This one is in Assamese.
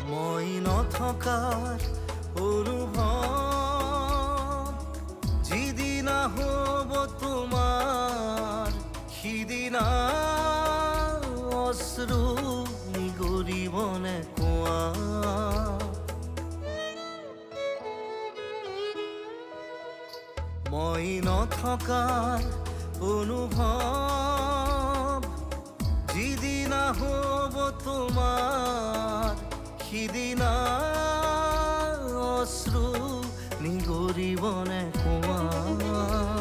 মই নথকাৰ অনুভৱ যিদিনা হ'ব তোমাৰ, সিদিনা অশ্ৰু নিগৰিবনে কোৱা? মই নথকাৰ অনুভৱ যিদিনা হ'ব তোমাৰ, সিদিনা অশ্ৰু নিগৰিবনে কোৱা?